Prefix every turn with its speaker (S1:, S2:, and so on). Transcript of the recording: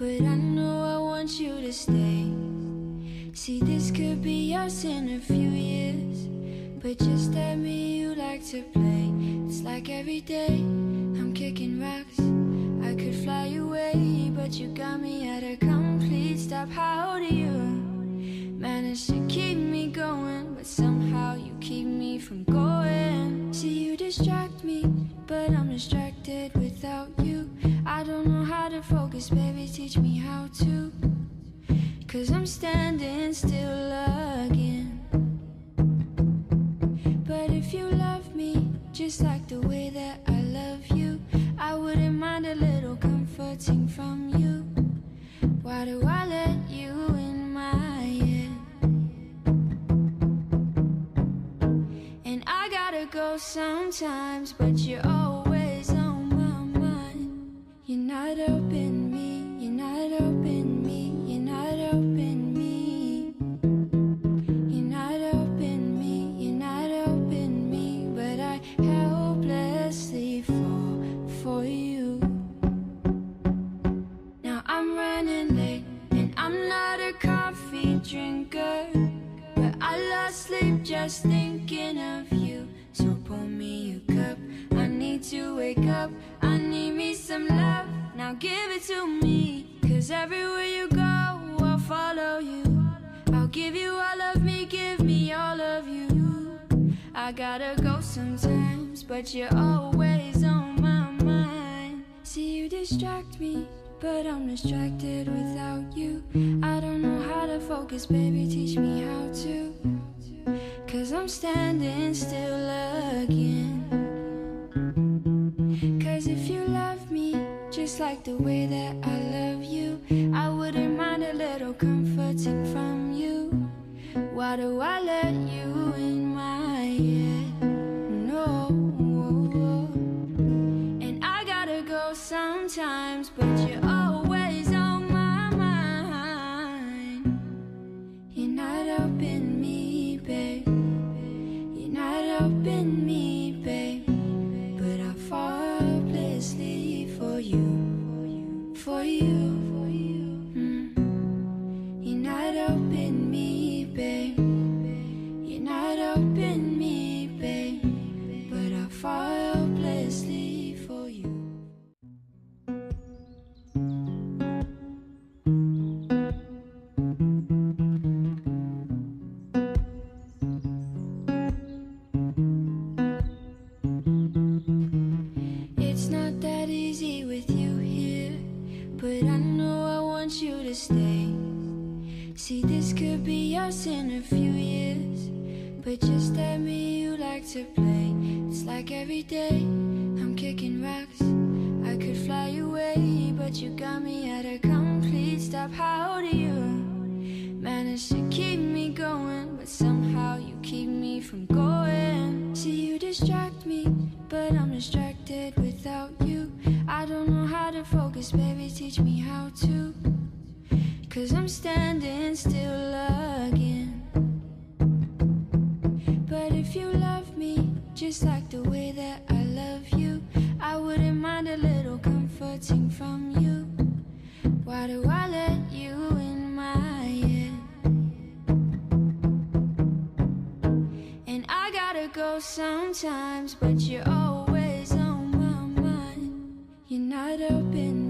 S1: but I know I want you to stay. See, this could be us in a few years, but just at me you like to play. It's like every day I'm kicking rocks. I could fly away, but you got me at a complete stop. How do you manage to keep me going, but somehow you keep me from going? See, you distract me, but I'm distracted without you. I don't know how to focus, baby, teach me how to. 'Cause I'm standing still again. But if you love me just like the way that I love you, I wouldn't mind a little comforting from you. Why do I let you in my head? And I gotta go sometimes, but you're always on my mind. You're not helping me, you're not helping me, you're not helping me. You're not helping me, you're not helping me, but I helplessly fall for you. Now I'm running late, and I'm not a coffee drinker, but I lost sleep just thinking of you. So pour me a cup, I need to wake up, I need me some love. Now give it to me, 'cause everywhere you go, I'll follow you. I'll give you all of me, give me all of you. I gotta go sometimes, but you're always on my mind. See, you distract me, but I'm distracted without you. I don't know how to focus, baby, teach me how to. 'Cause I'm standing still again. 'Cause if you love me just like the way that I love you, I wouldn't mind a little comforting from you. Why do I let you in my head? No. And I gotta go sometimes, but you're always on my mind. You're not helping me, babe. You're not helping me, babe. But I fall helplessly for you, for you. You're not helping me, babe. You're not helping me, babe. But I fall helplessly for you. It's not that easy with you here, but I know I want you to stay. See, this could be us in a few years, but just at me you like to play. It's like every day I'm kicking rocks. I could fly away, but you got me at a complete stop. How do you manage to keep me going, but somehow you keep me from going? See, you distract me, but I'm distracted without you. I don't know how to focus, baby, teach me how to. 'Cause I'm standing still again. But if you love me just like the way that I love you, I wouldn't mind a little comforting from you. Why do I let you in my head? And I gotta go sometimes, but you're always on my mind. You're not helping